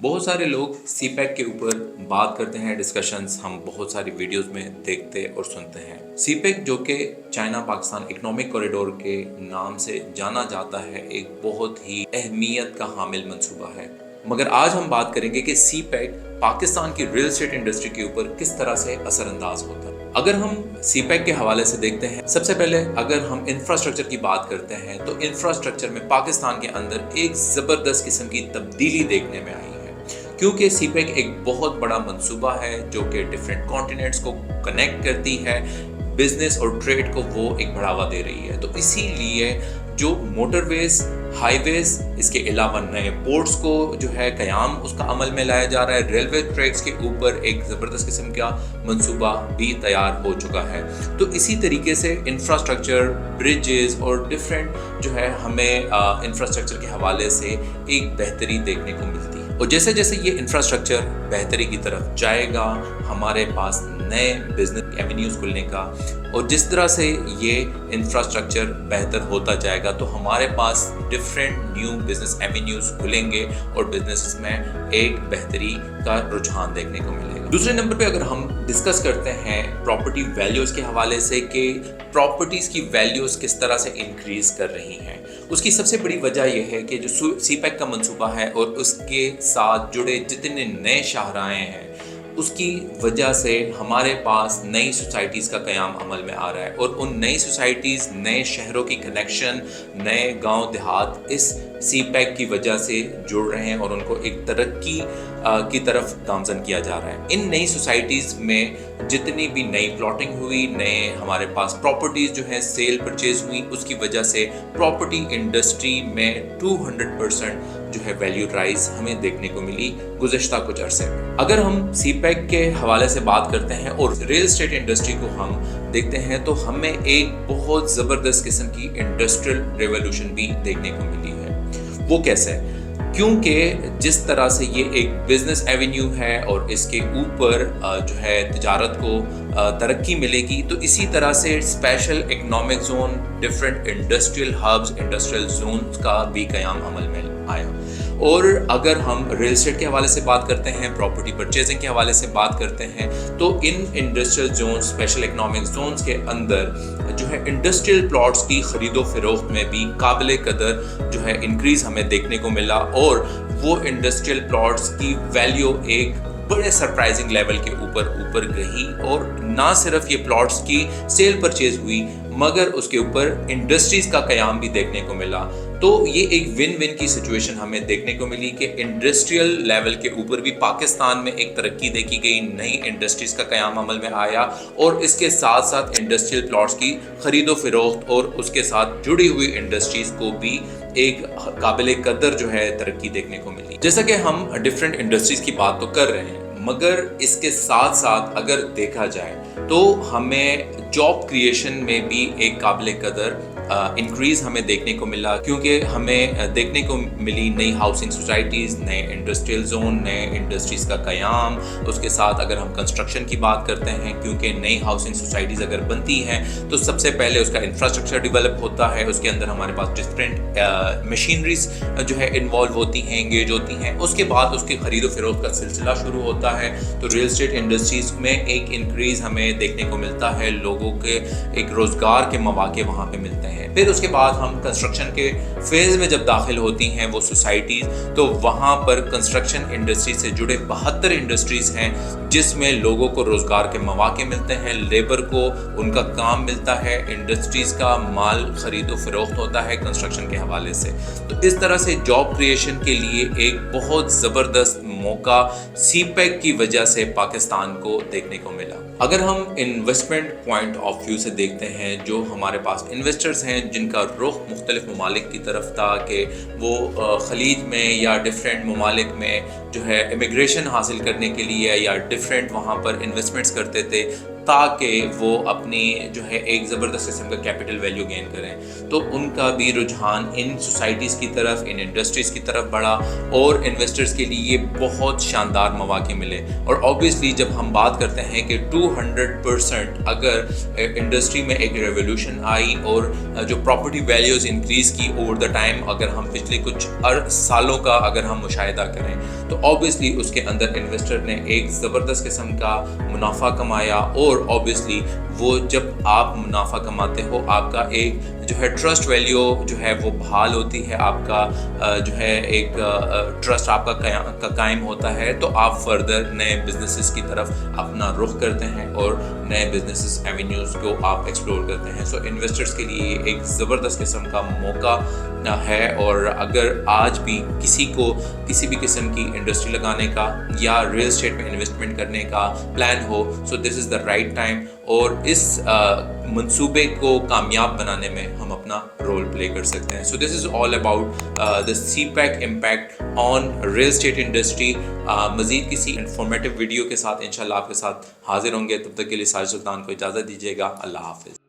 बहुत सारे लोग सी पैक के ऊपर बात करते हैं, डिस्कशंस हम बहुत सारी वीडियोस में देखते और सुनते हैं। सी पैक जो कि चाइना पाकिस्तान इकोनॉमिक कॉरिडोर के नाम से जाना जाता है, एक बहुत ही अहमियत का हामिल मंसूबा है। मगर आज हम बात करेंगे कि सी पैक पाकिस्तान की रियल एस्टेट इंडस्ट्री के ऊपर किस तरह से असरअंदाज होता है। अगर हम सी पैक के हवाले से देखते हैं, सबसे पहले अगर हम इंफ्रास्ट्रक्चर की बात करते हैं तो इंफ्रास्ट्रक्चर में पाकिस्तान के अंदर एक ज़बरदस्त किस्म की तब्दीली देखने में आई है, क्योंकि सी पैक एक बहुत बड़ा मंसूबा है जो कि डिफरेंट कॉन्टिनेंट्स को कनेक्ट करती है, बिजनेस और ट्रेड को वो एक बढ़ावा दे रही है। तो इसीलिए जो मोटरवेज, हाईवेज, इसके अलावा नए पोर्ट्स को जो है क़याम उसका अमल में लाया जा रहा है। रेलवे ट्रैक्स के ऊपर एक ज़बरदस्त किस्म का मंसूबा भी तैयार हो चुका है। तो इसी तरीके से इंफ्रास्ट्रक्चर, ब्रिजेस और डिफरेंट जो है हमें इंफ्रास्ट्रक्चर के हवाले से एक बेहतरी देखने को मिलती है। और जैसे जैसे ये इंफ्रास्ट्रक्चर बेहतरी की तरफ जाएगा, हमारे पास नए बिजनेस एवेन्यूज़ खुलने का, और जिस तरह से ये इंफ्रास्ट्रक्चर बेहतर होता जाएगा तो हमारे पास डिफरेंट न्यू बिजनेस एवेन्यूज़ खुलेंगे और बिजनेस में एक बेहतरी का रुझान देखने को मिलेगा। दूसरे नंबर पे अगर हम डिस्कस करते हैं प्रॉपर्टी वैल्यूज़ के हवाले से कि प्रॉपर्टीज़ की वैल्यूज़ किस तरह से इंक्रीज़ कर रही हैं, उसकी सबसे बड़ी वजह यह है कि जो सी पैक का मंसूबा है और उसके साथ जुड़े जितने नए शाहराएँ हैं उसकी वजह से हमारे पास नई सोसाइटीज़ का क़याम अमल में आ रहा है, और उन नई सोसाइटीज़, नए शहरों की कनेक्शन, नए गांव देहात इस सी पैक की वजह से जुड़ रहे हैं और उनको एक तरक्की की तरफ गामजन किया जा रहा है। इन नई सोसाइटीज़ में जितनी भी नई प्लॉटिंग हुई, नए हमारे पास प्रॉपर्टीज़ जो हैं सेल परचेज हुई, उसकी वजह से प्रॉपर्टी इंडस्ट्री में 200% जो है वैल्यू राइज हमें देखने को मिली गुज़श्ता कुछ अरसे में। अगर हम सी पैक के हवाले से बात करते हैं और रियल एस्टेट इंडस्ट्री को हम देखते हैं तो हमें एक बहुत ज़बरदस्त किस्म की इंडस्ट्रियल रेवोल्यूशन भी देखने को मिली है। वो कैसे? क्योंकि जिस तरह से ये एक बिजनेस एवेन्यू है और इसके ऊपर जो है तिजारत को तरक्की मिलेगी, तो इसी तरह से special economic zone, different industrial hubs, industrial zones का भी क़याम अमल में आया। और अगर हम रियल एस्टेट के हवाले से बात करते हैं, प्रॉपर्टी परचेजिंग के हवाले से बात करते हैं, तो in industrial zone, special economic zones के अंदर जो है इंडस्ट्रियल प्लॉट्स की खरीदो फरोख्त में भी काबिल कदर जो है इंक्रीज़ हमें देखने को मिला, और वो इंडस्ट्रियल प्लॉट्स की वैल्यू एक बड़े सरप्राइजिंग लेवल के ऊपर गई, और ना सिर्फ ये प्लॉट्स की सेल परचेज हुई मगर उसके ऊपर इंडस्ट्रीज़ का क़याम भी देखने को मिला। तो ये एक विन विन की सिचुएशन हमें देखने को मिली कि इंडस्ट्रियल लेवल के ऊपर भी पाकिस्तान में एक तरक्की देखी गई, नई इंडस्ट्रीज़ का क़याम अमल में आया, और इसके साथ साथ इंडस्ट्रियल प्लॉट्स की खरीदो फरोख्त और उसके साथ जुड़ी हुई इंडस्ट्रीज़ को भी एक काबिल कदर जो है तरक्की देखने को मिली। जैसा कि हम डिफरेंट इंडस्ट्रीज़ की बात तो कर रहे हैं, मगर इसके साथ साथ अगर देखा जाए तो हमें जॉब क्रिएशन में भी एक काबिल कदर इंक्रीज़ हमें देखने को मिला, क्योंकि हमें देखने को मिली नई हाउसिंग सोसाइटीज़, नए इंडस्ट्रियल जोन, नए इंडस्ट्रीज़ का क़याम। उसके साथ अगर हम कंस्ट्रक्शन की बात करते हैं, क्योंकि नई हाउसिंग सोसाइटीज़ अगर बनती हैं तो सबसे पहले उसका इंफ्रास्ट्रक्चर डेवलप होता है, उसके अंदर हमारे पास डिफरेंट मशीनरीज जो है इन्वॉल्व होती हैं, एंगेज होती हैं, उसके बाद उसकी खरीदो फरोख्त का सिलसिला शुरू होता है। तो रियल एस्टेट इंडस्ट्रीज़ में एक इंक्रीज़ हमें देखने को मिलता है, लोगों के एक रोज़गार के मौके वहाँ पे मिलते हैं। फिर उसके बाद हम कंस्ट्रक्शन के फेज़ में जब दाखिल होती हैं वो सोसाइटीज़, तो वहाँ पर कंस्ट्रक्शन इंडस्ट्री से जुड़े 72 इंडस्ट्रीज़ हैं जिसमें लोगों को रोज़गार के मौके मिलते हैं, लेबर को उनका काम मिलता है, इंडस्ट्रीज़ का माल खरीदो फरोख्त होता है कंस्ट्रक्शन के हवाले से। तो इस तरह से जॉब क्रिएशन के लिए एक बहुत ज़बरदस्त मौका सी पैक की वजह से पाकिस्तान को देखने को मिला। अगर हम इन्वेस्टमेंट पॉइंट ऑफ व्यू से देखते हैं, जो हमारे पास इन्वेस्टर्स हैं जिनका रुख मुख्तलिफ ममालिक की तरफ था कि वो खलीज में या डिफरेंट ममालिक में जो है इमिग्रेशन हासिल करने के लिए या डिफरेंट वहाँ पर इन्वेस्टमेंट्स करते थे تاکہ وہ اپنی جو ہے ایک زبردست قسم کا کیپٹل ویلیو گین کریں. تو ان کا بھی رجحان ان سوسائٹیز کی طرف, ان انڈسٹریز کی طرف بڑھا اور انویسٹرز کے لیے بہت شاندار مواقع ملے. اور اوبیسلی جب ہم بات کرتے ہیں کہ 200% اگر انڈسٹری میں ایک ریولیوشن آئی اور جو پراپرٹی ویلیوز انکریز کی اوور دا ٹائم, اگر ہم پچھلے کچھ سالوں کا اگر ہم مشاہدہ کریں تو اوبیسلی اس کے اندر انویسٹر نے ایک زبردست قسم کا منافع کمایا. اور اوبیسلی وہ جب آپ منافع کماتے ہو, آپ کا ایک جو ہے ٹرسٹ ویلیو جو ہے وہ بحال ہوتی ہے, آپ کا جو ہے ایک ٹرسٹ آپ کا قائم ہوتا ہے, تو آپ فردر نئے بزنسز کی طرف اپنا رخ کرتے ہیں اور نئے بزنسز ایونیوز کو آپ ایکسپلور کرتے ہیں. سو انویسٹرز کے لیے ایک زبردست قسم کا موقع ہے. اور اگر آج بھی کسی کو کسی بھی قسم کی انڈسٹری لگانے کا یا ریئل اسٹیٹ میں انویسٹمنٹ کرنے کا plan who, so this is the right time. اور اس منصوبے کو کامیاب بنانے میں ہم اپنا رول پلے کر سکتے ہیں. So this is all about the CPEC impact on real estate industry. مزید کسی انفارمیٹیو ویڈیو کے ساتھ انشاءاللہ آپ کے ساتھ حاضر ہوں گے. تب تک کے لیے ساجد سلطان کو اجازت دیجیے گا. اللہ حافظ.